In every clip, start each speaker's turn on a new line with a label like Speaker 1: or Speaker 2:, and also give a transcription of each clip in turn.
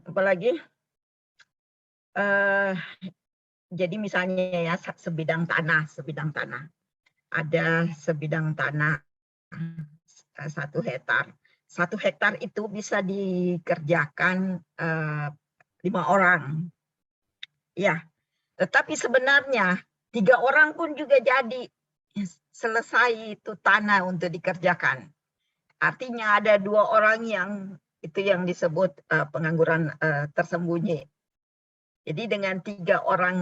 Speaker 1: apalagi, eee, jadi misalnya ya sebidang tanah. Ada sebidang tanah 1 hektar. 1 hektar itu bisa dikerjakan 5 orang. Ya, tetapi sebenarnya 3 orang pun juga jadi selesai itu tanah untuk dikerjakan. Artinya ada 2 orang yang itu yang disebut pengangguran tersembunyi. Jadi dengan 3 orang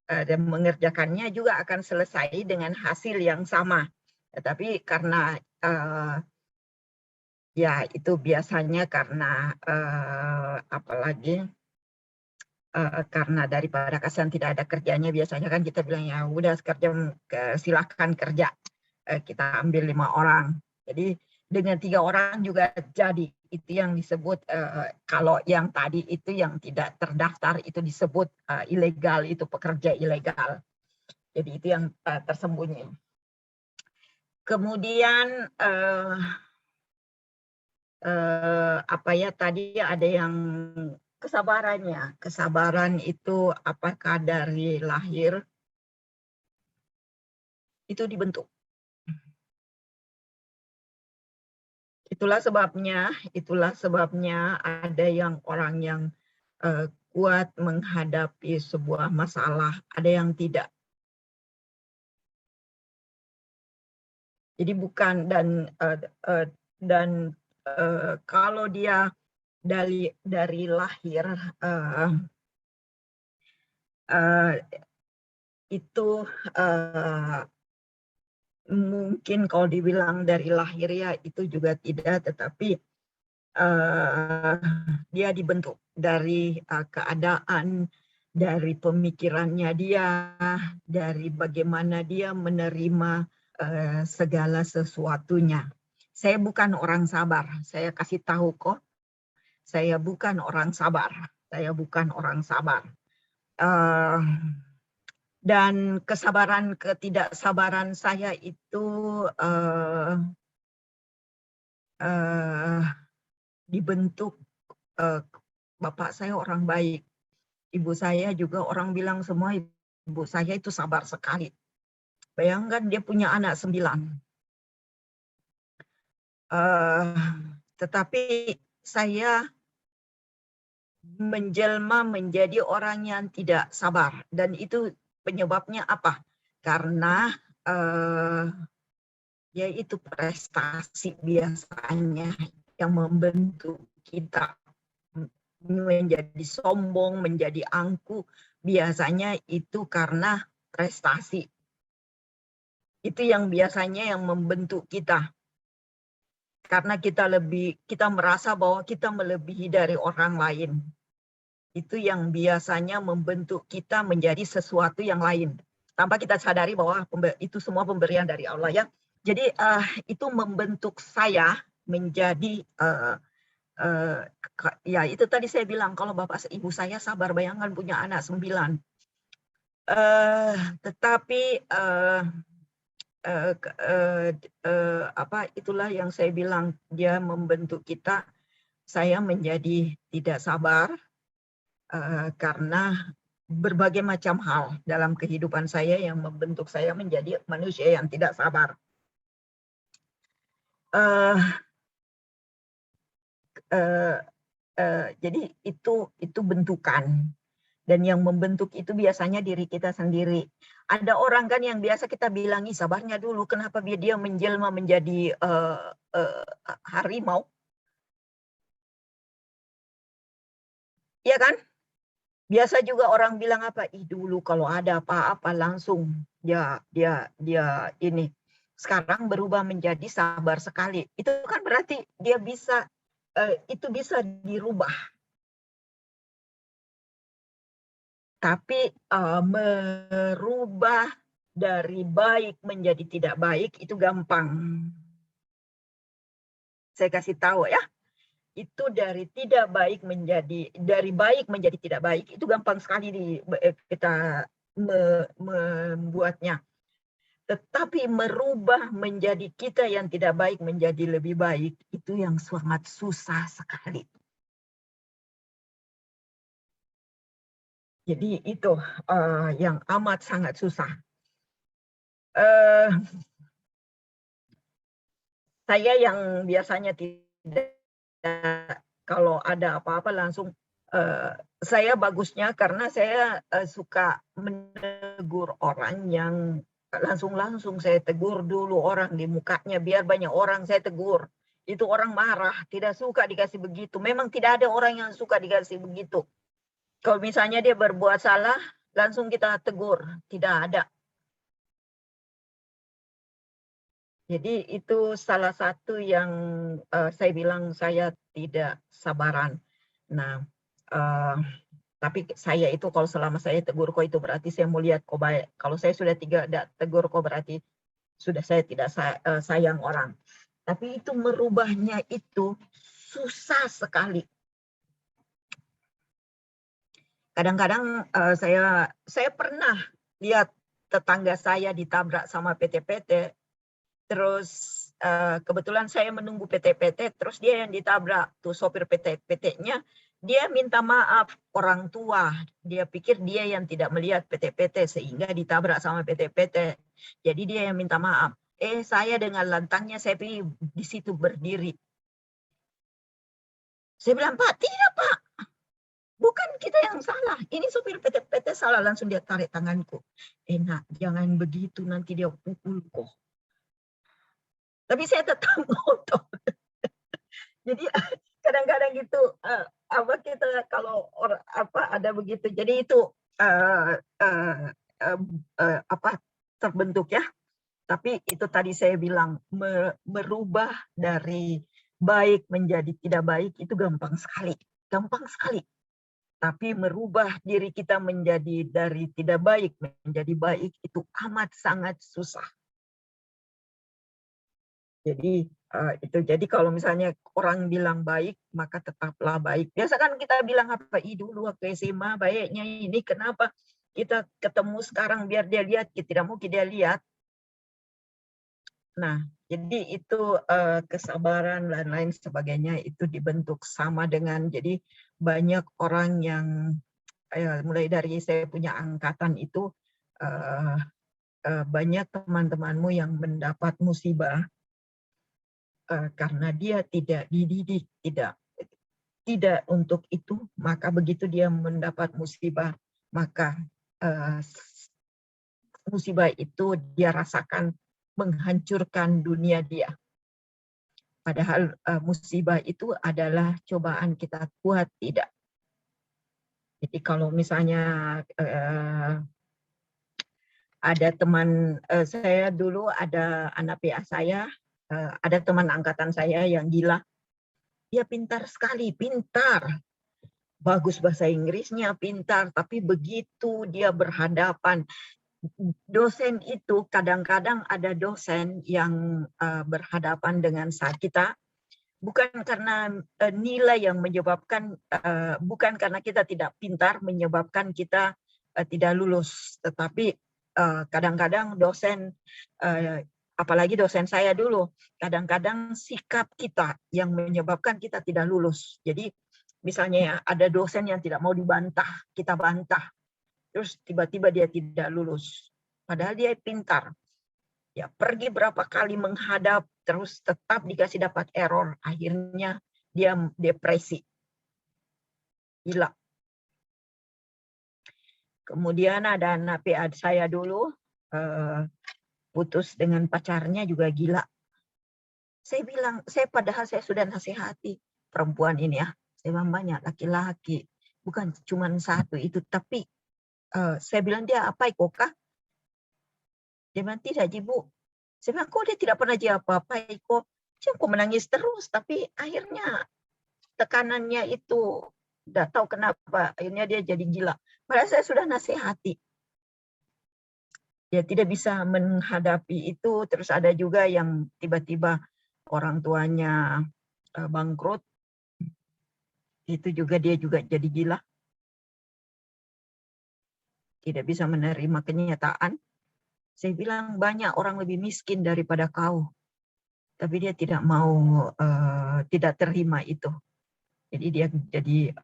Speaker 1: dan mengerjakannya juga akan selesai dengan hasil yang sama. Tetapi karena ya itu biasanya karena apalagi karena daripada kasihan tidak ada kerjanya, biasanya kan kita bilang ya udah silahkan kerja, kita ambil 5 orang. Jadi dengan 3 orang juga jadi. Itu yang disebut kalau yang tadi itu yang tidak terdaftar itu disebut ilegal, itu pekerja ilegal. Jadi itu yang tersembunyi. Kemudian apa ya tadi ada yang kesabarannya. Kesabaran itu apakah dari lahir itu dibentuk. Itulah sebabnya ada yang orang yang kuat menghadapi sebuah masalah, ada yang tidak. Jadi bukan dan kalau dia dari lahir itu mungkin kalau dibilang dari lahir ya itu juga tidak, tetapi dia dibentuk dari keadaan, dari pemikirannya dia, dari bagaimana dia menerima segala sesuatunya. Saya bukan orang sabar, saya kasih tahu kok, saya bukan orang sabar, saya bukan orang sabar. Dan ketidaksabaran saya itu dibentuk, bapak saya orang baik, ibu saya juga orang bilang semua ibu saya itu sabar sekali. Bayangkan dia punya anak 9. Tetapi saya menjelma menjadi orang yang tidak sabar, dan itu penyebabnya apa? Karena yaitu prestasi biasanya yang membentuk kita menjadi sombong, menjadi angkuh, biasanya itu karena prestasi. Itu yang biasanya yang membentuk kita. Karena kita merasa bahwa kita melebihi dari orang lain. Itu yang biasanya membentuk kita menjadi sesuatu yang lain. Tanpa kita sadari bahwa itu semua pemberian dari Allah ya. Jadi itu membentuk saya menjadi ya itu tadi saya bilang kalau bapak ibu saya sabar, bayangkan punya anak 9. Tetapi itulah yang saya bilang, dia membentuk kita. Saya menjadi tidak sabar karena berbagai macam hal dalam kehidupan saya yang membentuk saya menjadi manusia yang tidak sabar. Jadi itu bentukan, dan yang membentuk itu biasanya diri kita sendiri. Ada orang kan yang biasa kita bilangi sabarnya dulu, kenapa dia menjelma menjadi harimau? Iya kan? Biasa juga orang bilang apa? Dulu kalau ada apa-apa langsung dia ini. Sekarang berubah menjadi sabar sekali. Itu kan berarti dia bisa itu bisa dirubah. Tapi merubah dari baik menjadi tidak baik itu gampang. Saya kasih tahu ya. Itu dari baik menjadi tidak baik itu gampang sekali kita membuatnya. tetapi merubah menjadi kita yang tidak baik menjadi lebih baik, itu yang sangat susah sekali. Jadi itu yang amat sangat susah. Saya yang biasanya tidak, kalau ada apa-apa langsung, saya bagusnya karena saya suka menegur orang yang langsung saya tegur dulu orang di mukanya, biar banyak orang saya tegur. Itu orang marah, tidak suka dikasih begitu. Memang tidak ada orang yang suka dikasih begitu. Kalau misalnya dia berbuat salah, langsung kita tegur, tidak ada. Jadi itu salah satu yang saya bilang saya tidak sabaran. Nah, tapi saya itu kalau selama saya tegur kok itu berarti saya mau lihat kok baik. Kalau saya sudah tidak tegur kok berarti sudah saya tidak sayang orang. Tapi itu merubahnya itu susah sekali. Kadang-kadang saya pernah lihat tetangga saya ditabrak sama PT-PT. Terus kebetulan saya menunggu PT-PT, terus dia yang ditabrak, tuh sopir PT-PT-nya, dia minta maaf orang tua. Dia pikir dia yang tidak melihat PT-PT sehingga ditabrak sama PT-PT. Jadi dia yang minta maaf. Saya dengan lantangnya saya pergi di situ berdiri. Saya bilang, Pak, tidak Pak. Bukan kita yang salah. Ini sopir PT-PT salah. Langsung dia tarik tanganku. Nak, jangan begitu nanti dia pukul kok. Tapi saya tetap ngotot. Jadi kadang-kadang gitu kita kalau ada begitu. Jadi itu terbentuk ya. Tapi itu tadi saya bilang merubah dari baik menjadi tidak baik itu gampang sekali. Gampang sekali. Tapi merubah diri kita menjadi dari tidak baik menjadi baik itu amat sangat susah. Jadi itu. Jadi kalau misalnya orang bilang baik, maka tetaplah baik. Biasa kan kita bilang apa? Dulu waktu SMA baiknya ini, kenapa kita ketemu sekarang biar dia lihat, kita tidak mau dia lihat. Nah, jadi itu kesabaran dan lain sebagainya itu dibentuk sama dengan, jadi banyak orang yang mulai dari saya punya angkatan itu banyak teman-temanmu yang mendapat musibah karena dia tidak dididik, tidak untuk itu, maka begitu dia mendapat musibah, maka musibah itu dia rasakan menghancurkan dunia dia. Padahal musibah itu adalah cobaan kita kuat tidak. Jadi kalau misalnya ada teman saya dulu, ada anak PA saya, ada teman angkatan saya yang gila. Dia pintar sekali, pintar. Bagus bahasa Inggrisnya, pintar. Tapi begitu dia berhadapan, dosen itu kadang-kadang ada dosen yang berhadapan dengan kita. Bukan karena nilai yang menyebabkan, bukan karena kita tidak pintar menyebabkan kita tidak lulus. Tetapi kadang-kadang dosen, apalagi dosen saya dulu, kadang-kadang sikap kita yang menyebabkan kita tidak lulus. Jadi misalnya ya, ada dosen yang tidak mau dibantah, kita bantah, terus tiba-tiba dia tidak lulus. Padahal dia pintar. Ya, pergi berapa kali menghadap, terus tetap dikasih dapat error. Akhirnya dia depresi. Gila. Kemudian ada anak PA saya dulu, putus dengan pacarnya juga gila. Saya bilang, padahal saya sudah nasihati perempuan ini ya. Saya bilang banyak laki-laki, bukan cuma satu itu, tapi saya bilang dia apa kok? Dia bilang tidak, Ibu. Saya bilang, kok dia tidak pernah apa-apa kok? Dia kok menangis terus, tapi akhirnya tekanannya itu tidak tahu kenapa, akhirnya dia jadi gila. Padahal saya sudah nasihati. Dia tidak bisa menghadapi itu, terus ada juga yang tiba-tiba orang tuanya bangkrut, itu juga dia juga jadi gila. Tidak bisa menerima kenyataan. Saya bilang banyak orang lebih miskin daripada kau, tapi dia tidak mau, tidak terima itu. Jadi dia jadi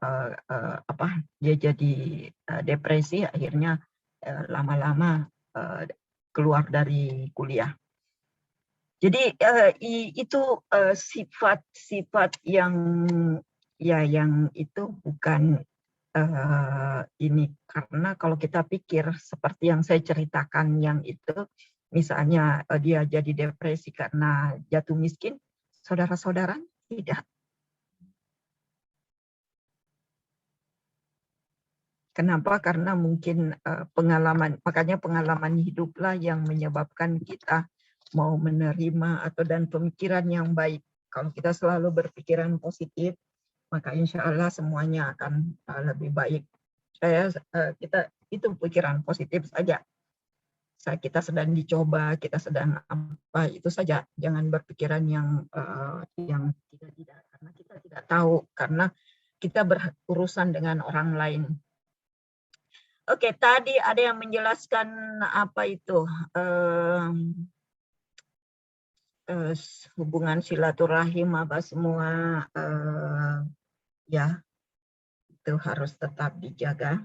Speaker 1: dia jadi depresi, akhirnya lama-lama keluar dari kuliah. Jadi itu sifat-sifat yang itu bukan ini, karena kalau kita pikir seperti yang saya ceritakan yang itu, misalnya dia jadi depresi karena jatuh miskin, saudara-saudara tidak. Kenapa? Karena mungkin pengalaman, makanya pengalaman hiduplah yang menyebabkan kita mau menerima dan pemikiran yang baik. Kalau kita selalu berpikiran positif, maka insya Allah semuanya akan lebih baik. Kita itu pikiran positif saja. Kita sedang dicoba, kita sedang apa itu saja. Jangan berpikiran yang tidak, karena kita tidak tahu, karena kita berurusan dengan orang lain. Oke, tadi ada yang menjelaskan apa itu hubungan silaturahim apa semua, ya itu harus tetap dijaga.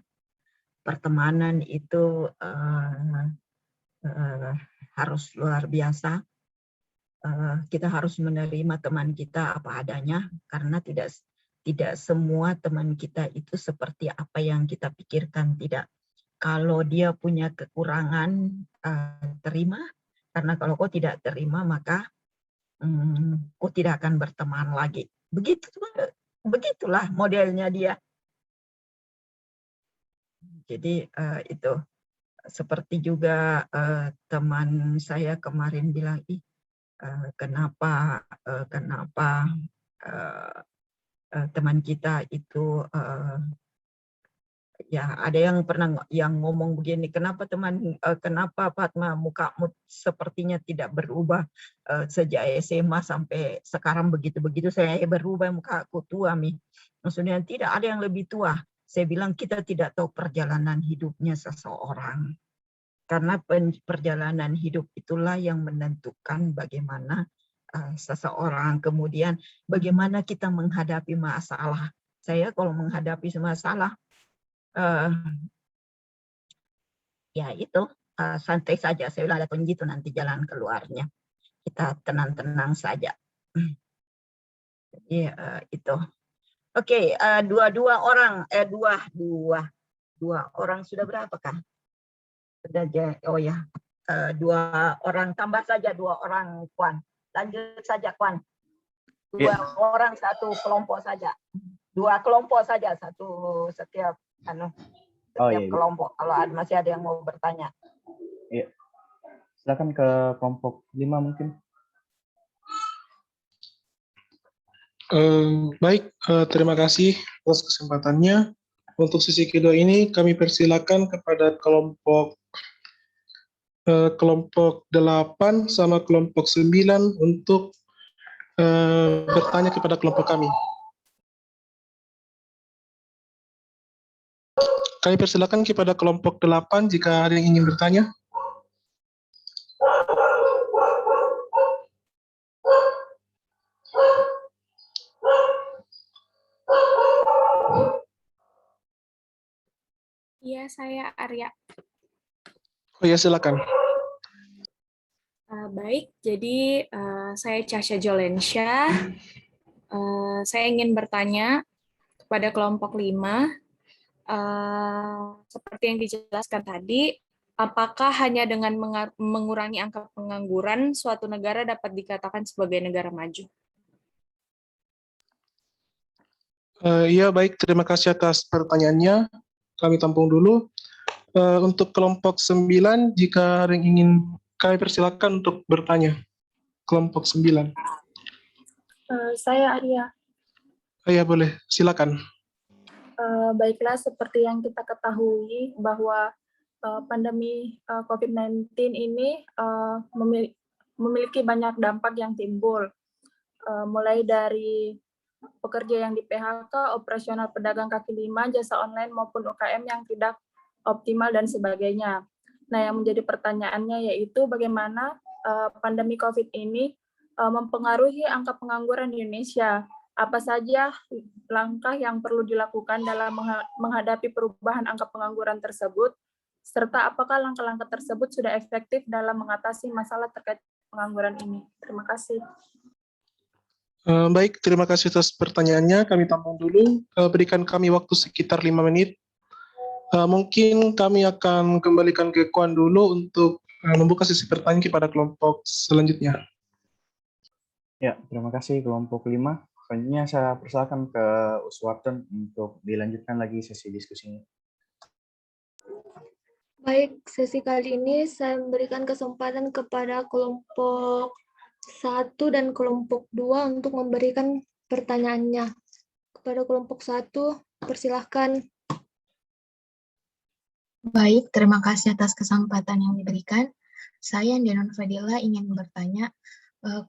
Speaker 1: Pertemanan itu harus luar biasa. Kita harus menerima teman kita apa adanya, karena tidak semua teman kita itu seperti apa yang kita pikirkan, tidak. Kalau dia punya kekurangan, terima, karena kalau kau tidak terima maka kau tidak akan berteman lagi. Begitulah modelnya dia. Jadi itu seperti juga teman saya kemarin bilang, kenapa teman kita itu ya ada yang pernah yang ngomong begini, kenapa Fatma mukamu sepertinya tidak berubah sejak SMA sampai sekarang begitu-begitu, saya berubah mukaku tua Mi. Maksudnya tidak ada yang lebih tua. Saya bilang kita tidak tahu perjalanan hidupnya seseorang. Karena perjalanan hidup itulah yang menentukan bagaimana seseorang, kemudian bagaimana kita menghadapi masalah. Saya kalau menghadapi masalah, ya itu santai saja. Saya bilang ada gitu nanti jalan keluarnya. Kita tenang-tenang saja. Jadi itu. Oke, dua orang sudah berapakah? Sudah, oh ya, 2 orang tambah saja 2 orang Kwan. Lanjut saja Kwan. 2 orang 1 kelompok saja. 2 kelompok saja setiap kelompok. Kalau masih ada yang mau bertanya.
Speaker 2: Iya. Silakan ke kelompok 5 mungkin.
Speaker 3: Baik, terima kasih atas kesempatannya. Untuk sesi kedua ini kami persilakan kepada kelompok 8 sama kelompok 9 untuk bertanya kepada kelompok kami. Kami persilakan kepada kelompok 8 jika ada yang ingin bertanya.
Speaker 4: Iya, saya Arya.
Speaker 3: Oh ya, silakan.
Speaker 4: Baik, jadi saya Casya Jolensya. Saya ingin bertanya kepada kelompok 5. Seperti yang dijelaskan tadi, apakah hanya dengan mengurangi angka pengangguran, suatu negara dapat dikatakan sebagai negara maju?
Speaker 3: Iya, baik. Terima kasih atas pertanyaannya. Kami tampung dulu. Untuk kelompok 9, jika ada yang ingin kami persilakan untuk bertanya. Kelompok 9.
Speaker 5: Saya Arya.
Speaker 3: Ya, boleh. Silakan.
Speaker 5: Baiklah, seperti yang kita ketahui bahwa pandemi COVID-19 ini memiliki banyak dampak yang timbul, mulai dari pekerja yang di PHK, operasional pedagang kaki lima, jasa online maupun UKM yang tidak optimal dan sebagainya. Nah, yang menjadi pertanyaannya yaitu bagaimana pandemi COVID ini mempengaruhi angka pengangguran di Indonesia. Apa saja langkah yang perlu dilakukan dalam menghadapi perubahan angka pengangguran tersebut, serta apakah langkah-langkah tersebut sudah efektif dalam mengatasi masalah terkait pengangguran ini. Terima kasih.
Speaker 3: Baik, terima kasih atas pertanyaannya. Kami tampung dulu. Berikan kami waktu sekitar 5 menit. Mungkin kami akan kembalikan ke Kuan dulu untuk membuka sesi pertanyaan kepada kelompok selanjutnya.
Speaker 2: Ya, terima kasih kelompok 5. Selanjutnya saya persilakan ke Uswarten untuk dilanjutkan lagi sesi diskusinya.
Speaker 6: Baik, sesi kali ini saya memberikan kesempatan kepada kelompok 1 dan kelompok 2 untuk memberikan pertanyaannya. Kepada kelompok 1, persilahkan.
Speaker 7: Baik, terima kasih atas kesempatan yang diberikan. Saya, Denon Fadila, ingin bertanya,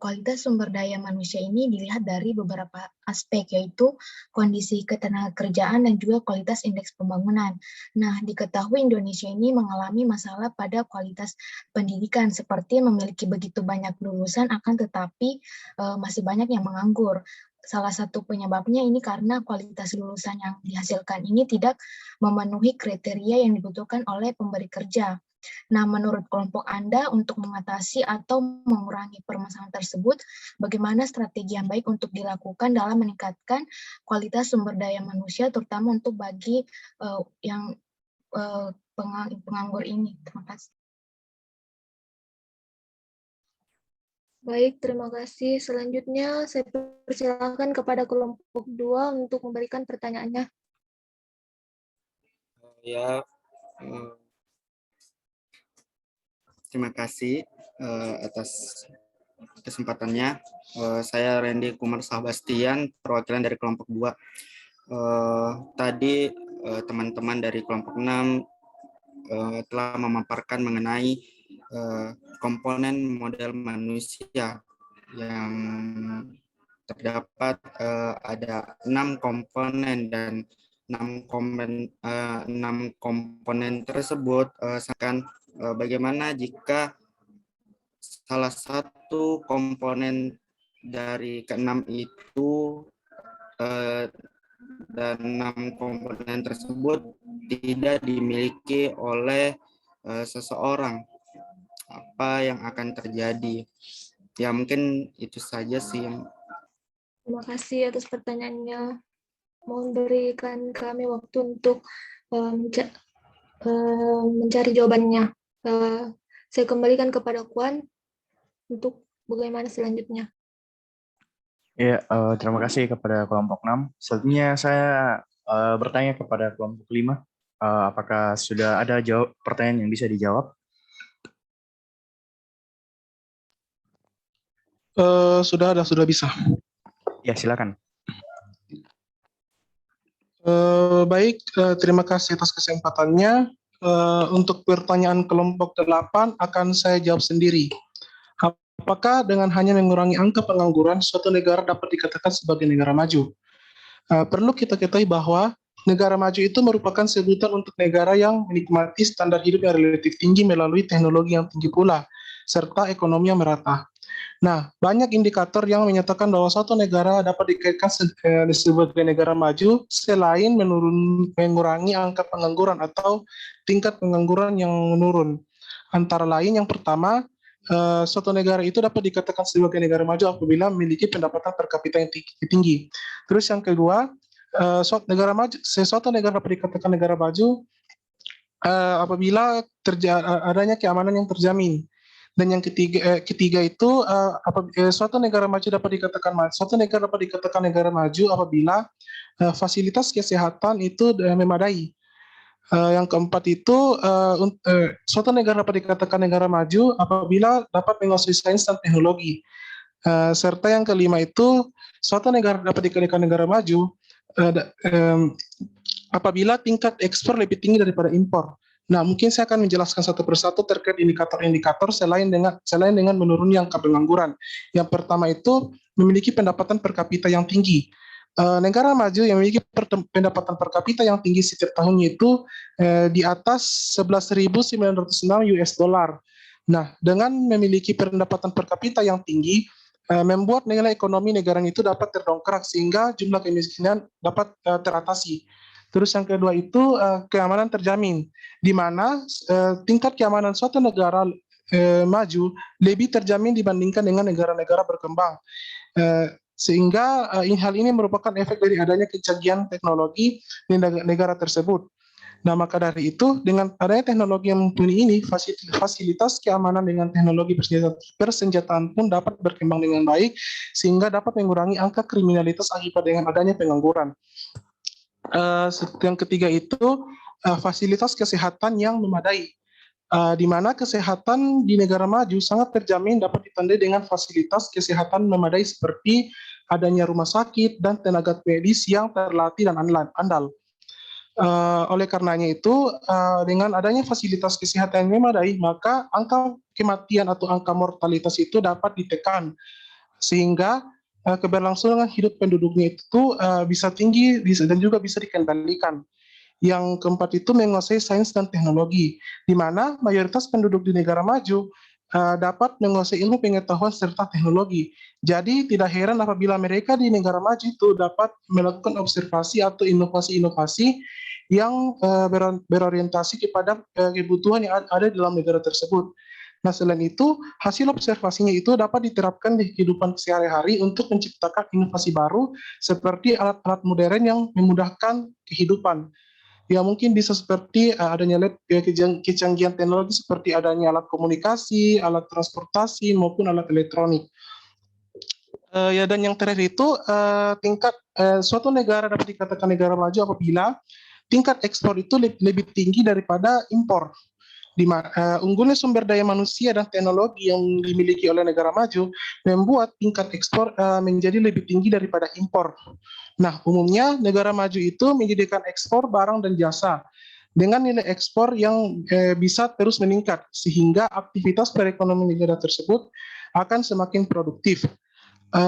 Speaker 7: kualitas sumber daya manusia ini dilihat dari beberapa aspek, yaitu kondisi ketenagakerjaan dan juga kualitas indeks pembangunan. Nah, diketahui Indonesia ini mengalami masalah pada kualitas pendidikan, seperti memiliki begitu banyak lulusan, akan tetapi masih banyak yang menganggur. Salah satu penyebabnya ini karena kualitas lulusan yang dihasilkan ini tidak memenuhi kriteria yang dibutuhkan oleh pemberi kerja. Nah, menurut kelompok Anda untuk mengatasi atau mengurangi permasalahan tersebut, bagaimana strategi yang baik untuk dilakukan dalam meningkatkan kualitas sumber daya manusia, terutama untuk bagi yang penganggur ini? Terima kasih.
Speaker 6: Baik, terima kasih. Selanjutnya, saya persilakan kepada kelompok 2 untuk memberikan pertanyaannya.
Speaker 8: Ya, terima kasih atas kesempatannya. Saya Randy Kumar Sabastian, perwakilan dari kelompok 2. Tadi teman-teman dari kelompok 6 telah memaparkan mengenai komponen model manusia yang terdapat ada 6 komponen, dan 6 komponen tersebut akan bagaimana jika salah satu komponen dari ke-6 itu dan 6 komponen tersebut tidak dimiliki oleh seseorang, apa yang akan terjadi? Ya, mungkin itu saja sih.
Speaker 6: Terima kasih atas pertanyaannya. Mohon berikan kami waktu untuk mencari jawabannya. Saya kembalikan kepada Kuan untuk bagaimana selanjutnya.
Speaker 2: Ya, terima kasih kepada kelompok 6. Selanjutnya saya bertanya kepada kelompok 5. Apakah sudah ada pertanyaan yang bisa dijawab?
Speaker 3: Sudah bisa.
Speaker 2: Ya, silakan.
Speaker 3: Baik, terima kasih atas kesempatannya. Untuk pertanyaan kelompok 8 akan saya jawab sendiri. Apakah dengan hanya mengurangi angka pengangguran, suatu negara dapat dikatakan sebagai negara maju? Perlu kita ketahui bahwa negara maju itu merupakan sebutan untuk negara yang menikmati standar hidup yang relatif tinggi melalui teknologi yang tinggi pula, serta ekonomi yang merata. Nah, banyak indikator yang menyatakan bahwa suatu negara dapat dikaitkan sebagai negara maju selain mengurangi angka pengangguran atau tingkat pengangguran yang menurun. Antara lain, yang pertama, suatu negara itu dapat dikatakan sebagai negara maju apabila memiliki pendapatan per kapita yang tinggi. Terus yang kedua, suatu negara dapat dikatakan negara maju apabila adanya keamanan yang terjamin. Dan yang ketiga itu suatu negara maju dapat dikatakan negara maju apabila fasilitas kesehatan itu memadai. Yang keempat itu suatu negara dapat dikatakan negara maju apabila dapat menguasai sains dan teknologi. Serta yang kelima itu suatu negara dapat dikatakan negara maju apabila tingkat ekspor lebih tinggi daripada impor. Nah, mungkin saya akan menjelaskan satu persatu terkait indikator-indikator selain dengan menurunnya angka pengangguran. Yang pertama itu memiliki pendapatan per kapita yang tinggi. negara maju yang memiliki pendapatan per kapita yang tinggi setiap tahunnya itu di atas 11.906 US dollar. Nah, dengan memiliki pendapatan per kapita yang tinggi, membuat nilai ekonomi negara itu dapat terdongkrak sehingga jumlah kemiskinan dapat teratasi. Terus yang kedua itu keamanan terjamin, di mana tingkat keamanan suatu negara maju lebih terjamin dibandingkan dengan negara-negara berkembang. Sehingga hal ini merupakan efek dari adanya kecanggihan teknologi di negara tersebut. Nah, maka dari itu, dengan adanya teknologi yang mumpuni ini, fasilitas keamanan dengan teknologi persenjataan pun dapat berkembang dengan baik, sehingga dapat mengurangi angka kriminalitas akibat dengan adanya pengangguran. Yang ketiga itu, fasilitas kesehatan yang memadai, di mana kesehatan di negara maju sangat terjamin dapat ditandai dengan fasilitas kesehatan memadai seperti adanya rumah sakit dan tenaga medis yang terlatih dan andal. Oleh karenanya itu, dengan adanya fasilitas kesehatan yang memadai, maka angka kematian atau angka mortalitas itu dapat ditekan, sehingga keberlangsungan hidup penduduknya itu bisa tinggi dan juga bisa dikendalikan. Yang keempat itu menguasai sains dan teknologi, di mana mayoritas penduduk di negara maju dapat menguasai ilmu pengetahuan serta teknologi. Jadi tidak heran apabila mereka di negara maju itu dapat melakukan observasi atau inovasi-inovasi yang berorientasi kepada kebutuhan yang ada di dalam negara tersebut. Nah, selain itu, hasil observasinya itu dapat diterapkan di kehidupan sehari-hari untuk menciptakan inovasi baru seperti alat-alat modern yang memudahkan kehidupan. Ya, mungkin bisa seperti adanya kecanggihan teknologi seperti adanya alat komunikasi, alat transportasi, maupun alat elektronik. Ya, dan yang terakhir itu tingkat suatu negara dapat dikatakan negara maju apabila tingkat ekspor itu lebih tinggi daripada impor. Unggulnya sumber daya manusia dan teknologi yang dimiliki oleh negara maju membuat tingkat ekspor menjadi lebih tinggi daripada impor. Nah, umumnya negara maju itu menyediakan ekspor barang dan jasa dengan nilai ekspor yang bisa terus meningkat, sehingga aktivitas perekonomian negara tersebut akan semakin produktif.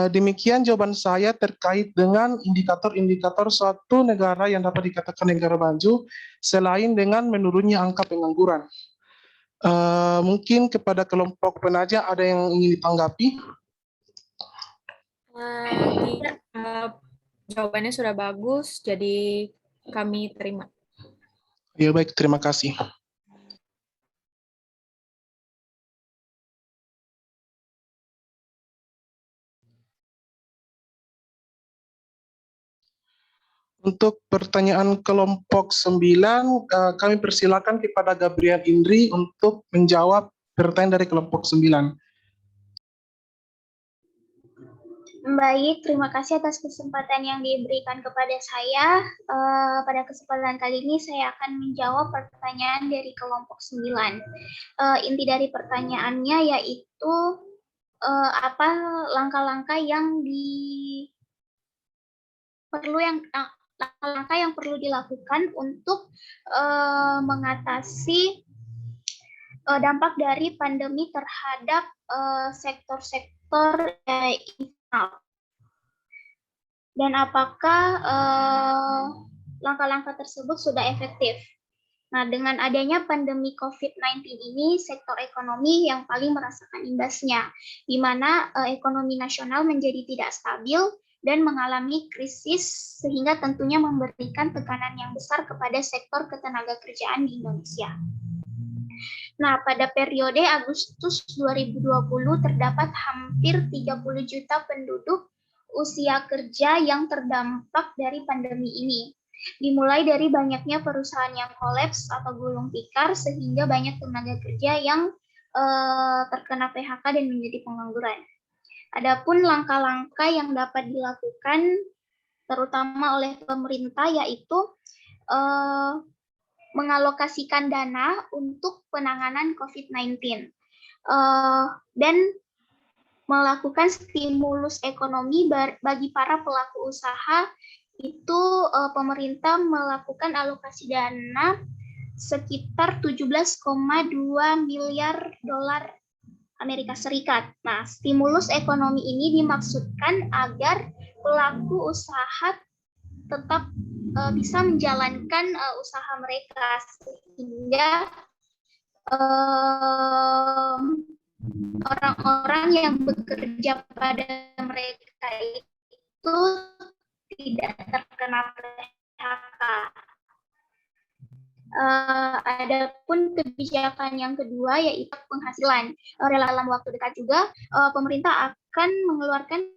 Speaker 3: Demikian jawaban saya terkait dengan indikator-indikator suatu negara yang dapat dikatakan negara maju selain dengan menurunnya angka pengangguran. Mungkin kepada kelompok penaja ada yang ingin ditanggapi?
Speaker 4: Tidak, jawabannya sudah bagus, jadi kami terima.
Speaker 3: Ya, baik, terima kasih. Untuk pertanyaan kelompok 9, kami persilakan kepada Gabriel Indri untuk menjawab pertanyaan dari kelompok 9.
Speaker 9: Baik, terima kasih atas kesempatan yang diberikan kepada saya. Pada kesempatan kali ini saya akan menjawab pertanyaan dari kelompok 9. Inti dari pertanyaannya yaitu apa langkah-langkah yang perlu dilakukan untuk mengatasi dampak dari pandemi terhadap sektor-sektor informal. Dan apakah langkah-langkah tersebut sudah efektif? Nah, dengan adanya pandemi COVID-19 ini, sektor ekonomi yang paling merasakan imbasnya, di mana ekonomi nasional menjadi tidak stabil dan mengalami krisis, sehingga tentunya memberikan tekanan yang besar kepada sektor ketenagakerjaan di Indonesia. Nah, pada periode Agustus 2020 terdapat hampir 30 juta penduduk usia kerja yang terdampak dari pandemi ini. Dimulai dari banyaknya perusahaan yang kolaps atau gulung tikar, sehingga banyak tenaga kerja yang terkena PHK dan menjadi pengangguran. Adapun langkah-langkah yang dapat dilakukan terutama oleh pemerintah yaitu mengalokasikan dana untuk penanganan COVID-19 dan melakukan stimulus ekonomi bagi para pelaku usaha. Itu pemerintah melakukan alokasi dana sekitar 17,2 miliar dolar Amerika Serikat. Nah, stimulus ekonomi ini dimaksudkan agar pelaku usaha tetap bisa menjalankan usaha mereka, sehingga orang-orang yang bekerja pada mereka itu tidak terkena PHK. Adapun kebijakan yang kedua yaitu penghasilan. Dalam waktu dekat juga pemerintah akan mengeluarkan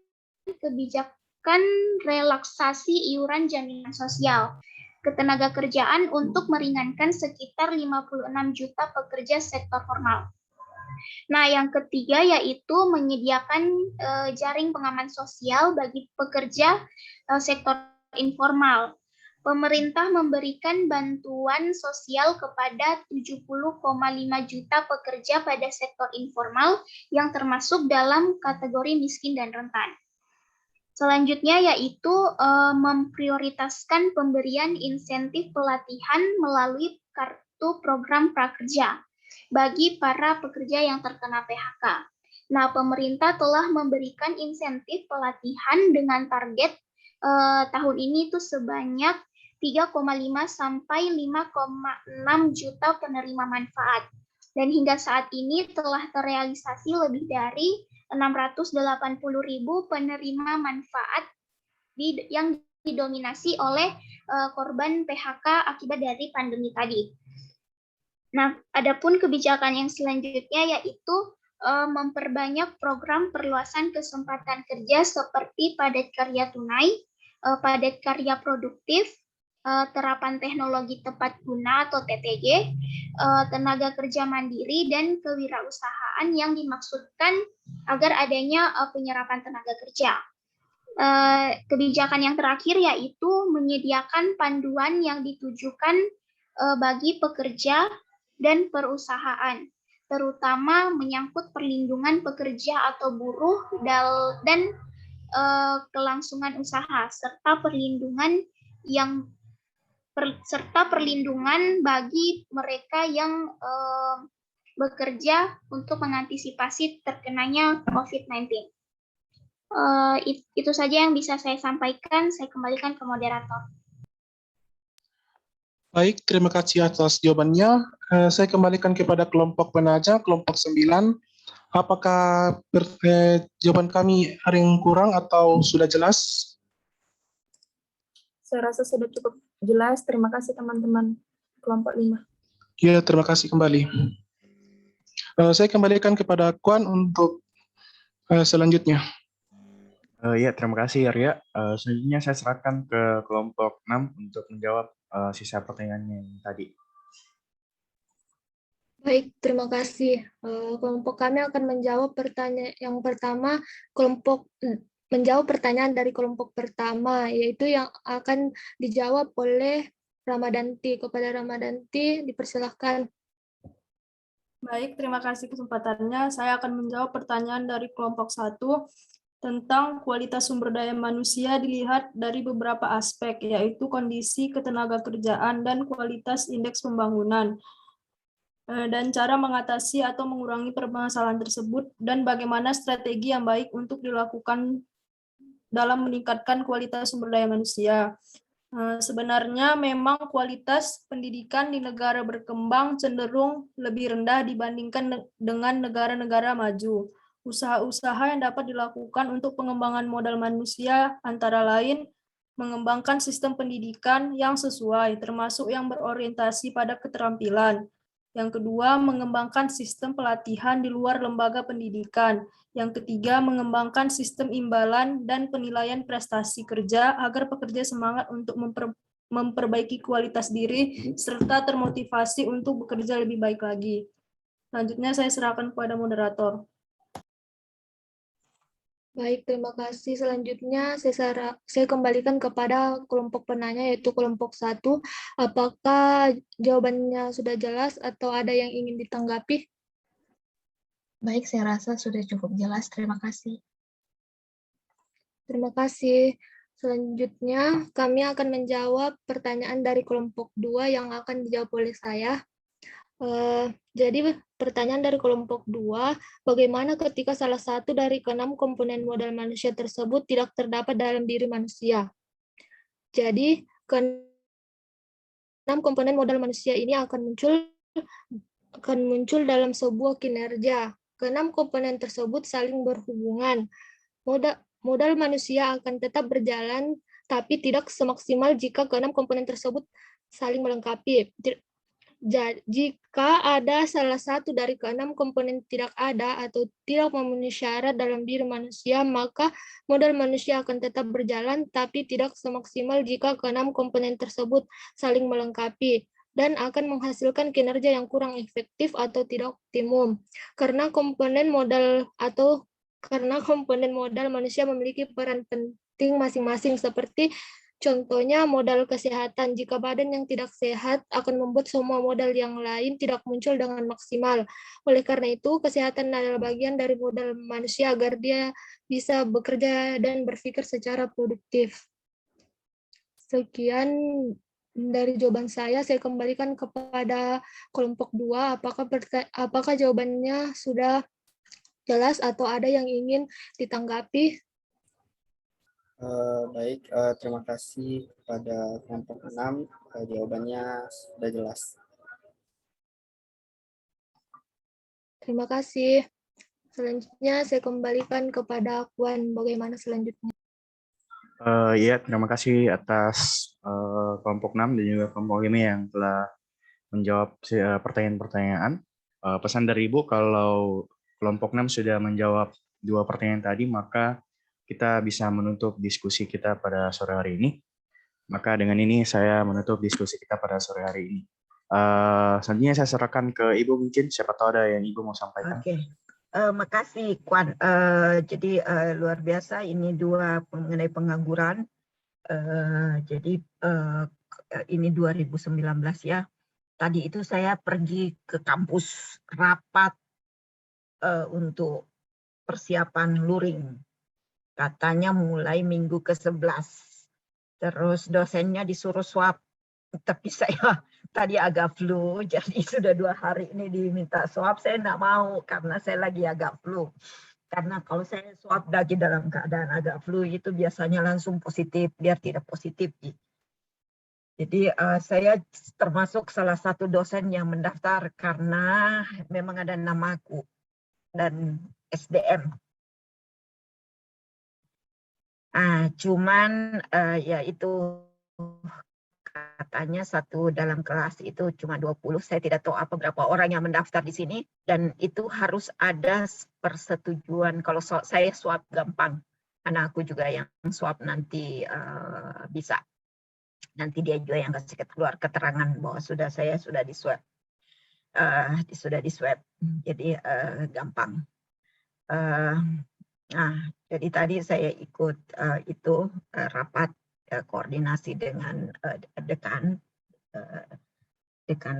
Speaker 9: kebijakan relaksasi iuran jaminan sosial ketenaga kerjaan untuk meringankan sekitar 56 juta pekerja sektor formal. Nah, yang ketiga yaitu menyediakan jaring pengaman sosial bagi pekerja sektor informal. Pemerintah memberikan bantuan sosial kepada 70,5 juta pekerja pada sektor informal yang termasuk dalam kategori miskin dan rentan. Selanjutnya yaitu memprioritaskan pemberian insentif pelatihan melalui kartu program prakerja bagi para pekerja yang terkena PHK. Nah, pemerintah telah memberikan insentif pelatihan dengan target tahun ini itu sebanyak 3,5 sampai 5,6 juta penerima manfaat. Dan hingga saat ini telah terrealisasi lebih dari 680.000 penerima manfaat yang didominasi oleh korban PHK akibat dari pandemi tadi. Nah, adapun kebijakan yang selanjutnya yaitu memperbanyak program perluasan kesempatan kerja seperti padat karya tunai, padat karya produktif, terapan teknologi tepat guna atau TTG, tenaga kerja mandiri, dan kewirausahaan yang dimaksudkan agar adanya penyerapan tenaga kerja. Kebijakan yang terakhir yaitu menyediakan panduan yang ditujukan bagi pekerja dan perusahaan, terutama menyangkut perlindungan pekerja atau buruh dan kelangsungan usaha, serta perlindungan bagi mereka yang bekerja untuk mengantisipasi terkenanya COVID-19. Itu saja yang bisa saya sampaikan. Saya kembalikan ke moderator.
Speaker 3: Baik, terima kasih atas jawabannya. Saya kembalikan kepada kelompok penanya, kelompok 9. Apakah jawaban kami ada yang kurang atau sudah jelas?
Speaker 5: Saya rasa sudah cukup jelas. Terima kasih teman-teman kelompok 5.
Speaker 3: Ya, terima kasih kembali. Saya kembalikan kepada Kuan untuk selanjutnya.
Speaker 2: Ya, terima kasih Arya. Selanjutnya saya serahkan ke kelompok 6 untuk menjawab sisa pertanyaannya yang tadi.
Speaker 6: Baik, terima kasih. Kelompok kami akan menjawab pertanyaan yang pertama, menjawab pertanyaan dari kelompok pertama, yaitu yang akan dijawab oleh Ramadanti. Kepada Ramadanti, dipersilahkan.
Speaker 10: Baik, terima kasih kesempatannya. Saya akan menjawab pertanyaan dari kelompok 1 tentang kualitas sumber daya manusia dilihat dari beberapa aspek, yaitu kondisi ketenagakerjaan dan kualitas indeks pembangunan, dan cara mengatasi atau mengurangi permasalahan tersebut, dan bagaimana strategi yang baik untuk dilakukan dalam meningkatkan kualitas sumber daya manusia. Sebenarnya memang kualitas pendidikan di negara berkembang cenderung lebih rendah dibandingkan dengan negara-negara maju. Usaha-usaha yang dapat dilakukan untuk pengembangan modal manusia antara lain mengembangkan sistem pendidikan yang sesuai, termasuk yang berorientasi pada keterampilan. Yang kedua, mengembangkan sistem pelatihan di luar lembaga pendidikan. Yang ketiga, mengembangkan sistem imbalan dan penilaian prestasi kerja agar pekerja semangat untuk memperbaiki kualitas diri serta termotivasi untuk bekerja lebih baik lagi. Selanjutnya saya serahkan kepada moderator.
Speaker 6: Baik, terima kasih. Selanjutnya saya kembalikan kepada kelompok penanya, yaitu kelompok 1. Apakah jawabannya sudah jelas atau ada yang ingin ditanggapi?
Speaker 7: Baik, saya rasa sudah cukup jelas. Terima kasih.
Speaker 6: Terima kasih. Selanjutnya, kami akan menjawab pertanyaan dari kelompok 2 yang akan dijawab oleh saya. Jadi pertanyaan dari kelompok 2, bagaimana ketika salah satu dari ke-6 komponen modal manusia tersebut tidak terdapat dalam diri manusia? Jadi ke-6 komponen modal manusia ini akan muncul dalam sebuah kinerja. Ke-6 komponen tersebut saling berhubungan. Modal manusia akan tetap berjalan, tapi tidak semaksimal jika ke-6 komponen tersebut saling melengkapi. Jika ada salah satu dari ke-6 komponen tidak ada atau tidak memenuhi syarat dalam diri manusia, maka modal manusia akan tetap berjalan, tapi tidak semaksimal jika ke-6 komponen tersebut saling melengkapi dan akan menghasilkan kinerja yang kurang efektif atau tidak optimum. Karena komponen modal manusia memiliki peran penting masing-masing, seperti contohnya modal kesehatan. Jika badan yang tidak sehat akan membuat semua modal yang lain tidak muncul dengan maksimal. Oleh karena itu, kesehatan adalah bagian dari modal manusia agar dia bisa bekerja dan berpikir secara produktif. Sekian dari jawaban saya kembalikan kepada kelompok 2. Apakah jawabannya sudah jelas atau ada yang ingin ditanggapi?
Speaker 8: Baik, terima kasih kepada kelompok 6. Jawabannya sudah jelas.
Speaker 6: Terima kasih. Selanjutnya saya kembalikan kepada Kwan. Bagaimana selanjutnya?
Speaker 2: Ya, terima kasih atas kelompok 6 dan juga kelompok 5 yang telah menjawab pertanyaan-pertanyaan. Pesan dari Ibu, kalau kelompok 6 sudah menjawab 2 pertanyaan tadi, maka kita bisa menutup diskusi kita pada sore hari ini. Maka dengan ini saya menutup diskusi kita pada sore hari ini. Selanjutnya saya serahkan ke Ibu, mungkin siapa tahu ada yang Ibu mau sampaikan.
Speaker 1: Oke. Makasih Kwan. Jadi luar biasa ini 2 mengenai pengangguran. Jadi ini 2019 ya. Tadi itu saya pergi ke kampus rapat untuk persiapan luring. Katanya mulai minggu ke-11. Terus dosennya disuruh swab. Tapi saya tadi agak flu, jadi sudah 2 hari ini diminta swab. Saya enggak mau karena saya lagi agak flu. Karena kalau saya swab lagi dalam keadaan agak flu itu biasanya langsung positif, biar tidak positif. Jadi saya termasuk salah satu dosen yang mendaftar karena memang ada namaku dan SDM. Cuman ya itu katanya satu dalam kelas itu cuma 20. Saya tidak tahu berapa orang yang mendaftar di sini, dan itu harus ada persetujuan. Kalau saya swab gampang, anakku juga yang swab nanti bisa. Nanti dia juga yang kasih keluar keterangan bahwa saya sudah di swab. Jadi gampang. Jadi tadi saya ikut itu rapat koordinasi dengan dekan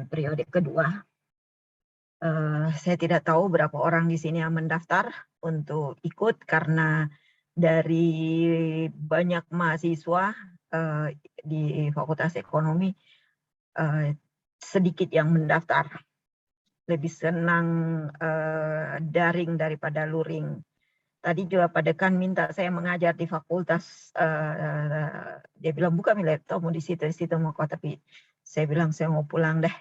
Speaker 1: periode kedua. Saya tidak tahu berapa orang di sini yang mendaftar untuk ikut karena dari banyak mahasiswa di Fakultas Ekonomi sedikit yang mendaftar. Lebih senang daring daripada luring. Tadi juga Pak Dekan minta saya mengajar di fakultas. Dia bilang buka laptop mau di situ mau kok, tapi saya bilang saya mau pulang deh.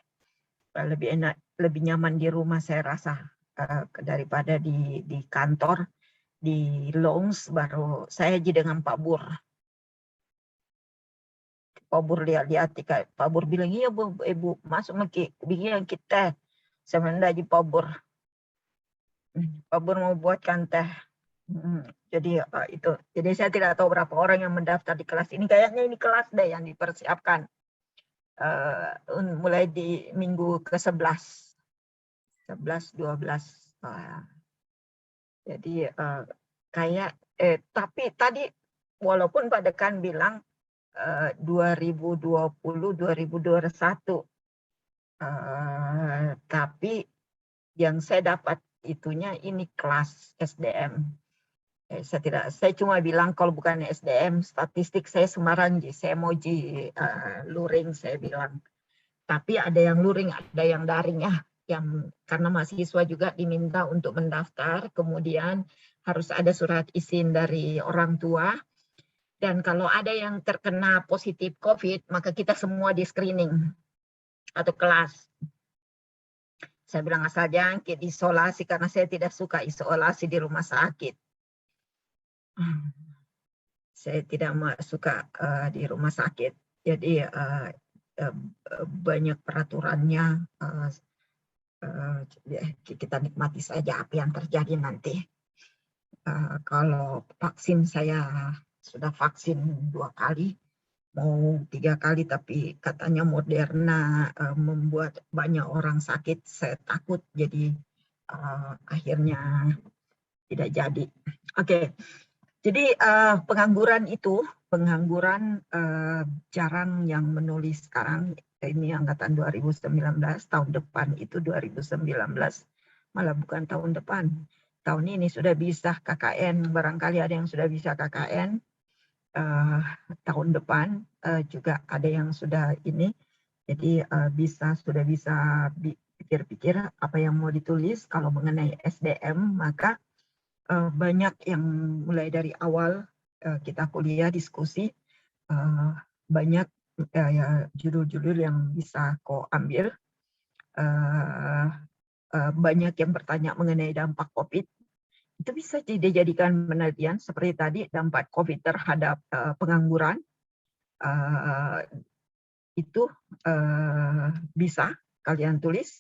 Speaker 1: Lebih enak, lebih nyaman di rumah saya rasa daripada di kantor, di lounge. Baru saya aja dengan Pak Bur. Pak Bur lihat-lihat, Pak Bur bilang iya Bu, Ibu masuk bikin kita. Saya mendaji Pak Bur. Pak Bur mau buatkan teh. Jadi itu. Jadi saya tidak tahu berapa orang yang mendaftar di kelas ini. Kayaknya ini kelas deh yang dipersiapkan mulai di minggu ke-11, 11, 12. Jadi tapi tadi walaupun Pak Dekan bilang 2020, 2021, tapi yang saya dapat itunya ini kelas SDM. Saya cuma bilang kalau bukan SDM, statistik saya Semarang, saya mau luring saya bilang. Tapi ada yang luring, ada yang daring ya. Yang karena mahasiswa juga diminta untuk mendaftar, kemudian harus ada surat izin dari orang tua. Dan kalau ada yang terkena positif COVID, maka kita semua di screening atau kelas. Saya bilang asal jangkit isolasi karena saya tidak suka isolasi di rumah sakit. Saya tidak suka di rumah sakit. Jadi banyak peraturannya. Kita nikmati saja apa yang terjadi nanti. Kalau vaksin, saya sudah vaksin 2 kali, mau 3 kali, tapi katanya Moderna membuat banyak orang sakit. Saya takut, jadi akhirnya tidak jadi. Oke, jadi pengangguran jarang yang menulis sekarang. Ini angkatan 2019, tahun depan itu 2019, malah bukan tahun depan. Tahun ini sudah bisa KKN, barangkali ada yang sudah bisa KKN. Tahun depan juga ada yang sudah ini. Jadi sudah bisa pikir-pikir apa yang mau ditulis. Kalau mengenai SDM, maka banyak yang mulai dari awal kita kuliah diskusi, banyak judul-judul yang bisa kau ambil. Banyak yang bertanya mengenai dampak COVID. Itu bisa dijadikan penelitian seperti tadi, dampak COVID terhadap pengangguran. Itu bisa kalian tulis.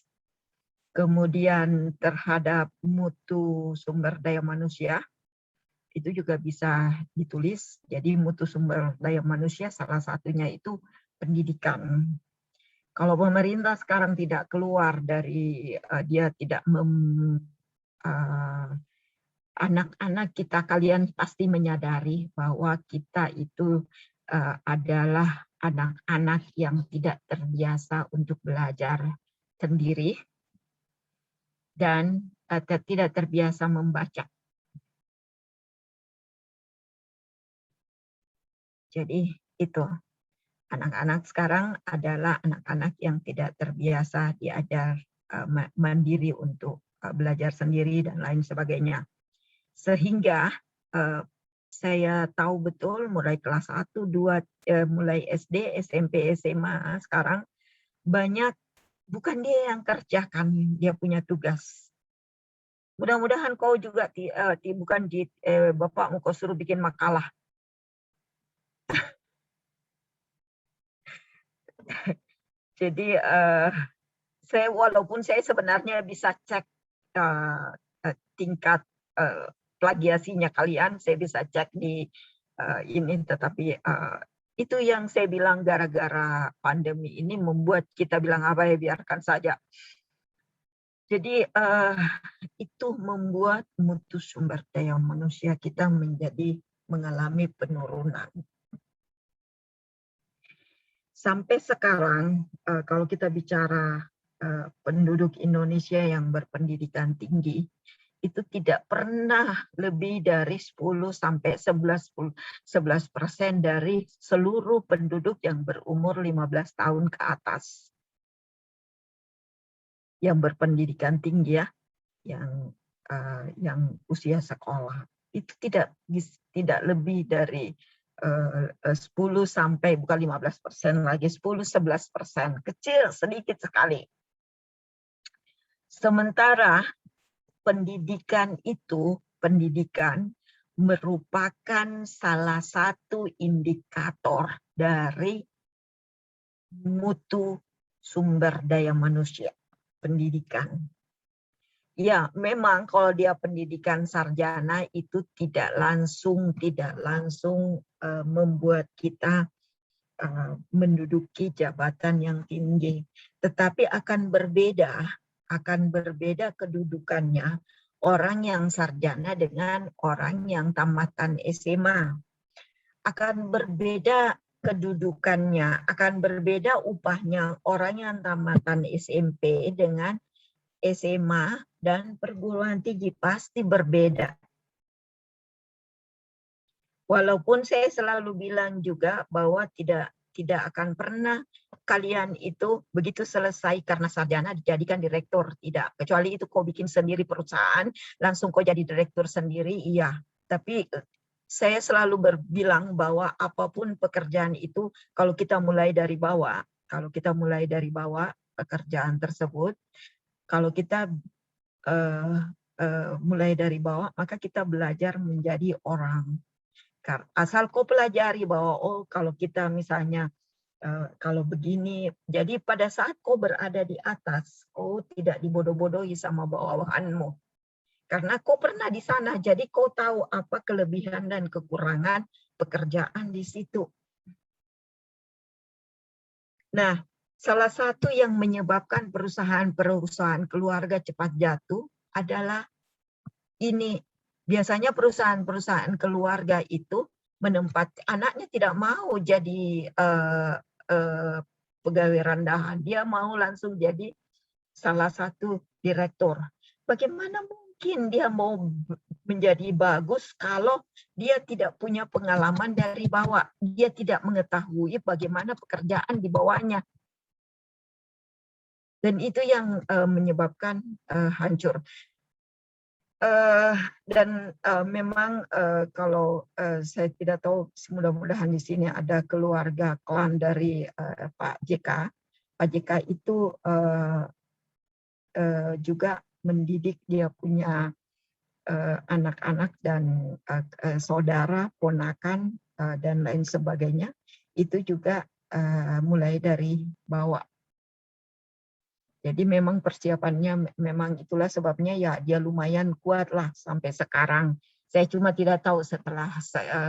Speaker 1: Kemudian terhadap mutu sumber daya manusia, itu juga bisa ditulis. Jadi mutu sumber daya manusia salah satunya itu pendidikan. Kalau pemerintah sekarang tidak keluar dari, dia tidak anak-anak kita, kalian pasti menyadari bahwa kita itu adalah anak-anak yang tidak terbiasa untuk belajar sendiri dan tidak terbiasa membaca. Jadi itu, anak-anak sekarang adalah anak-anak yang tidak terbiasa diajar mandiri untuk belajar sendiri dan lain sebagainya. Sehingga saya tahu betul mulai kelas 1, 2, mulai SD, SMP, SMA sekarang banyak, bukan dia yang kerjakan, dia punya tugas. Mudah-mudahan kau juga bukan bapakmu kau suruh bikin makalah. Jadi walaupun saya sebenarnya bisa cek tingkat plagiasinya kalian, saya bisa cek di ini, tetapi itu yang saya bilang, gara-gara pandemi ini membuat kita bilang apa ya, biarkan saja. Jadi itu membuat mutu sumber daya manusia kita mengalami penurunan. Sampai sekarang, kalau kita bicara penduduk Indonesia yang berpendidikan tinggi, itu tidak pernah lebih dari 10-11% dari seluruh penduduk yang berumur 15 tahun ke atas. Yang berpendidikan tinggi ya, yang usia sekolah. Itu tidak lebih dari 10 sampai, bukan 15% lagi, 10-11%, kecil, sedikit sekali. Sementara pendidikan merupakan salah satu indikator dari mutu sumber daya manusia, pendidikan. Ya, memang kalau dia pendidikan sarjana itu tidak langsung membuat kita menduduki jabatan yang tinggi, tetapi akan berbeda kedudukannya orang yang sarjana dengan orang yang tamatan SMA. Akan berbeda kedudukannya, akan berbeda upahnya orang yang tamatan SMP dengan SMA dan perguruan tinggi, pasti berbeda. Walaupun saya selalu bilang juga bahwa tidak akan pernah kalian itu begitu selesai karena sarjana dijadikan direktur, tidak. Kecuali itu kau bikin sendiri perusahaan, langsung kau jadi direktur sendiri, iya. Tapi saya selalu berbilang bahwa apapun pekerjaan itu, kalau kita mulai dari bawah, pekerjaan tersebut, kalau kita mulai dari bawah, maka kita belajar menjadi orang. Asal kau pelajari bahwa oh kalau kita misalnya kalau begini, jadi pada saat kau berada di atas, kau tidak dibodoh-bodohi sama bawahanmu. Karena kau pernah di sana, jadi kau tahu apa kelebihan dan kekurangan pekerjaan di situ. Nah, salah satu yang menyebabkan perusahaan keluarga cepat jatuh adalah ini. Biasanya perusahaan-perusahaan keluarga itu anaknya tidak mau jadi pegawai rendahan. Dia mau langsung jadi salah satu direktur. Bagaimana mungkin dia mau menjadi bagus kalau dia tidak punya pengalaman dari bawah. Dia tidak mengetahui bagaimana pekerjaan di bawahnya. Dan itu yang menyebabkan hancur. Memang kalau saya tidak tahu, mudah-mudahan di sini ada keluarga klan dari Pak JK. Pak JK itu juga mendidik, dia punya anak-anak dan saudara, ponakan, dan lain sebagainya. Itu juga mulai dari bawah. Jadi memang persiapannya, memang itulah sebabnya ya dia lumayan kuat lah sampai sekarang. Saya cuma tidak tahu setelah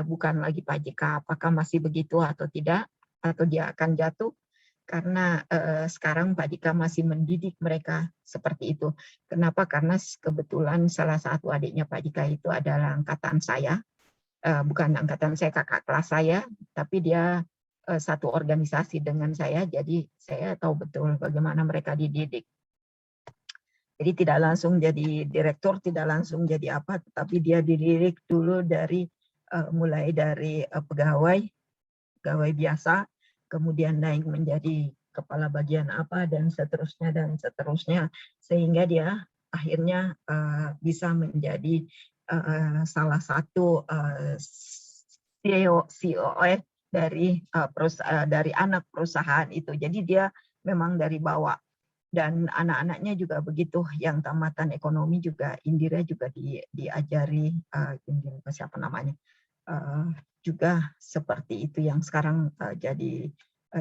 Speaker 1: bukan lagi Pak JK apakah masih begitu atau tidak, atau dia akan jatuh. Karena sekarang Pak JK masih mendidik mereka seperti itu. Kenapa? Karena kebetulan salah satu adiknya Pak JK itu adalah angkatan saya. Bukan angkatan saya, kakak kelas saya, tapi dia satu organisasi dengan saya, jadi saya tahu betul bagaimana mereka dididik. Jadi tidak langsung jadi direktur, tidak langsung jadi apa, tetapi dia dididik dulu dari mulai dari pegawai biasa, kemudian naik menjadi kepala bagian apa dan seterusnya, sehingga dia akhirnya bisa menjadi salah satu CEO dari anak perusahaan itu. Jadi dia memang dari bawah. Dan anak-anaknya juga begitu, yang tamatan ekonomi juga, Indira juga diajari, siapa namanya, juga seperti itu yang sekarang jadi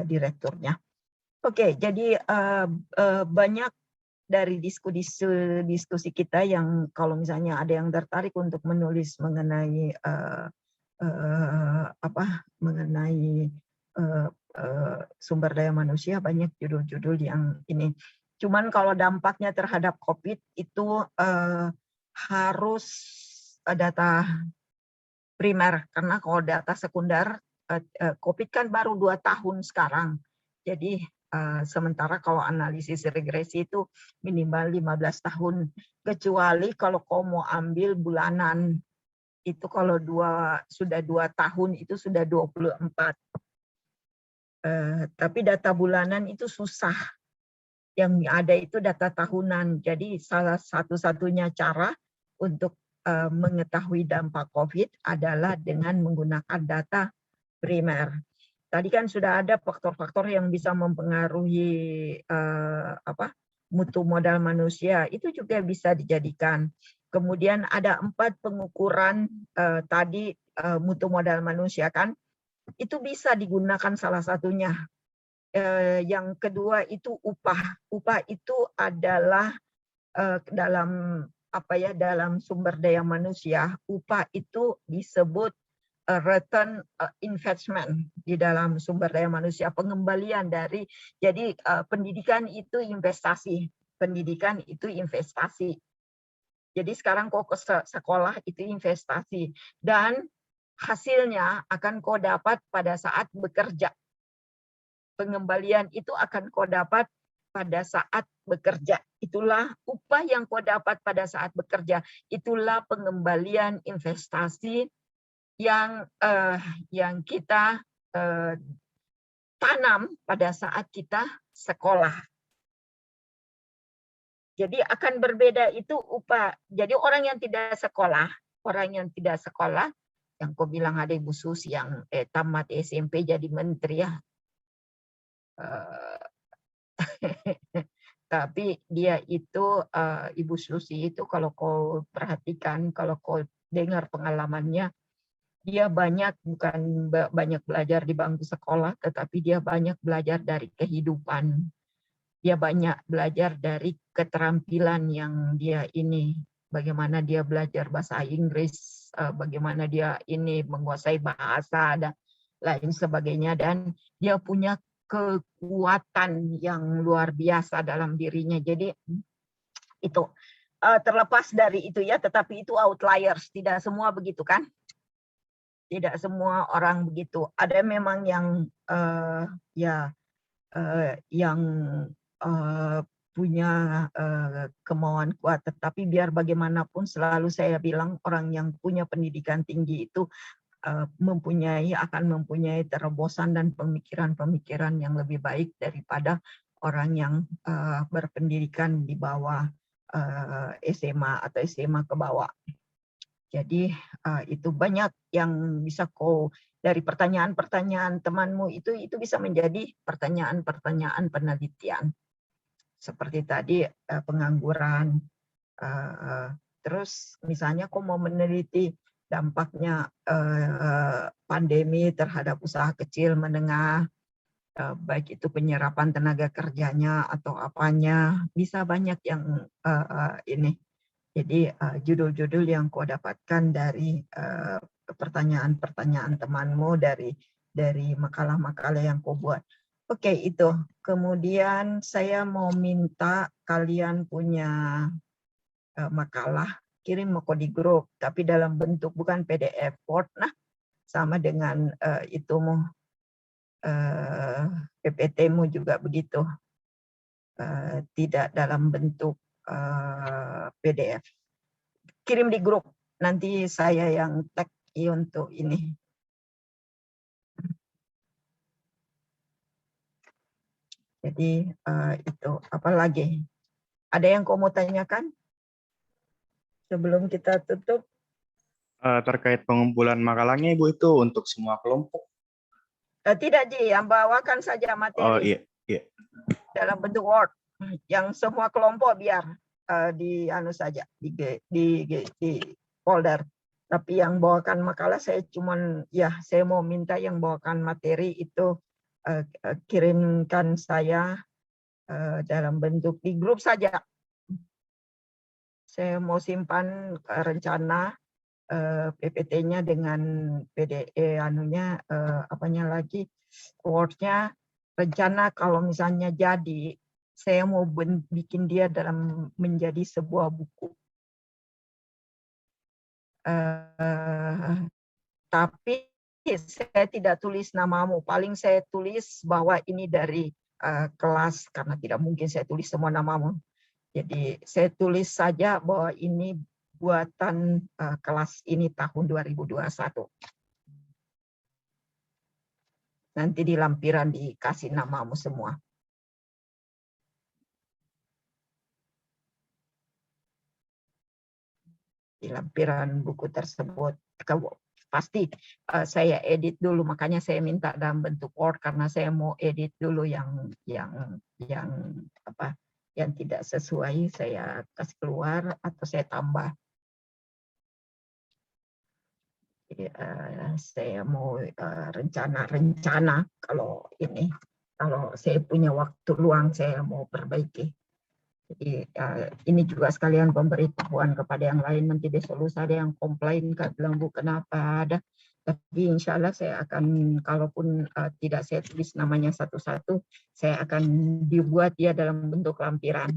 Speaker 1: direkturnya. Oke, jadi banyak dari diskusi kita yang kalau misalnya ada yang tertarik untuk menulis mengenai mengenai sumber daya manusia, banyak judul-judul yang ini. Cuman kalau dampaknya terhadap COVID itu harus data primer, karena kalau data sekunder, COVID kan baru 2 tahun sekarang. Jadi sementara kalau analisis regresi itu minimal 15 tahun, kecuali kalau kau mau ambil bulanan. Itu kalau sudah 2 tahun itu sudah 24. Tapi data bulanan itu susah. Yang ada itu data tahunan. Jadi salah satu-satunya cara untuk mengetahui dampak COVID adalah dengan menggunakan data primer. Tadi kan sudah ada faktor-faktor yang bisa mempengaruhi mutu modal manusia. Itu juga bisa dijadikan. Kemudian ada 4 pengukuran tadi mutu modal manusia kan, itu bisa digunakan salah satunya. Yang kedua itu upah. Upah itu adalah dalam dalam sumber daya manusia, upah itu disebut return investment di dalam sumber daya manusia, pengembalian dari, jadi pendidikan itu investasi. Pendidikan itu investasi. Jadi sekarang kau ke sekolah itu investasi, dan hasilnya akan kau dapat pada saat bekerja. Pengembalian itu akan kau dapat pada saat bekerja. Itulah upah yang kau dapat pada saat bekerja. Itulah pengembalian investasi yang kita tanam pada saat kita sekolah. Jadi akan berbeda itu upah. Jadi orang yang tidak sekolah, yang kau bilang ada Ibu Susi yang tamat SMP jadi menteri ya. Tapi dia itu Ibu Susi itu kalau kau perhatikan, kalau kau dengar pengalamannya, dia bukan banyak belajar di bangku sekolah, tetapi dia banyak belajar dari kehidupan. Dia banyak belajar dari keterampilan yang dia ini, bagaimana dia belajar bahasa Inggris, bagaimana dia ini menguasai bahasa dan lain sebagainya, dan dia punya kekuatan yang luar biasa dalam dirinya. Jadi itu terlepas dari itu ya, tetapi itu outliers, tidak semua begitu kan? Tidak semua orang begitu. Ada memang yang punya kemauan kuat, tetapi biar bagaimanapun selalu saya bilang orang yang punya pendidikan tinggi itu akan mempunyai terobosan dan pemikiran-pemikiran yang lebih baik daripada orang yang berpendidikan di bawah SMA atau SMA ke bawah. Jadi itu banyak yang bisa dari pertanyaan-pertanyaan temanmu itu bisa menjadi pertanyaan-pertanyaan penelitian. Seperti tadi pengangguran, terus misalnya kau mau meneliti dampaknya pandemi terhadap usaha kecil menengah, baik itu penyerapan tenaga kerjanya atau apanya, bisa banyak yang ini. Jadi judul-judul yang kau dapatkan dari pertanyaan-pertanyaan temanmu, dari makalah-makalah yang kau buat. Oke, itu. Kemudian saya mau minta kalian punya makalah, kirim mau di grup, tapi dalam bentuk bukan PDF, Word, nah sama dengan PPT-mu juga begitu, tidak dalam bentuk PDF. Kirim di grup, nanti saya yang tag untuk ini. Jadi itu, apalagi ada yang kau mau tanyakan sebelum kita tutup?
Speaker 2: Terkait pengumpulan makalahnya Ibu itu untuk semua kelompok?
Speaker 1: Tidak, Ji, yang bawakan saja materi.
Speaker 2: Oh iya.
Speaker 1: Dalam bentuk Word, yang semua kelompok biar di saja di folder. Tapi yang bawakan makalah saya saya mau minta yang bawakan materi itu kirimkan saya dalam bentuk di grup saja. Saya mau simpan rencana PPT-nya dengan PDE Word-nya, rencana kalau misalnya jadi, saya mau bikin dia menjadi sebuah buku. Tapi saya tidak tulis namamu, paling saya tulis bahwa ini dari kelas, karena tidak mungkin saya tulis semua namamu. Jadi saya tulis saja bahwa ini buatan kelas ini tahun 2021. Nanti di lampiran dikasih namamu semua. Di lampiran buku tersebut. Pasti saya edit dulu, makanya saya minta dalam bentuk Word karena saya mau edit dulu yang tidak sesuai, saya kasih keluar atau saya tambah. Jadi, saya mau rencana kalau saya punya waktu luang saya mau perbaiki. Jadi ini juga sekalian pemberitahuan kepada yang lain, nanti besok lusa ada yang komplain, bilang Bu kenapa ada. Tapi insya Allah saya akan, kalaupun tidak saya tulis namanya satu-satu, saya akan dibuat dia dalam bentuk lampiran.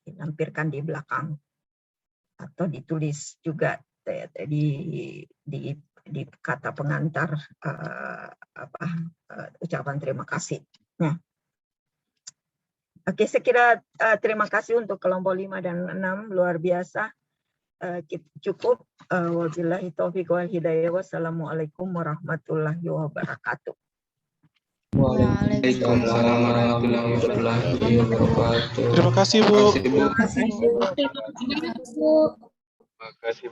Speaker 1: Dilampirkan di belakang. Atau ditulis juga di kata pengantar ucapan terima kasih. Nah. Oke, saya kira terima kasih untuk kelompok 5 dan 6, luar biasa. cukup. Wabillahi taufiq wal hidayah. Wassalamualaikum warahmatullahi wabarakatuh.
Speaker 11: Waalaikumsalam warahmatullahi wabarakatuh.
Speaker 3: Terima kasih, Bu.
Speaker 11: Terima kasih banyak. Terima kasih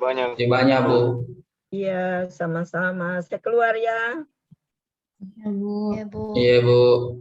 Speaker 11: banyak, Bu.
Speaker 1: Iya, sama-sama. Saya keluar ya.
Speaker 7: Ya, Bu.
Speaker 11: Iya, Bu.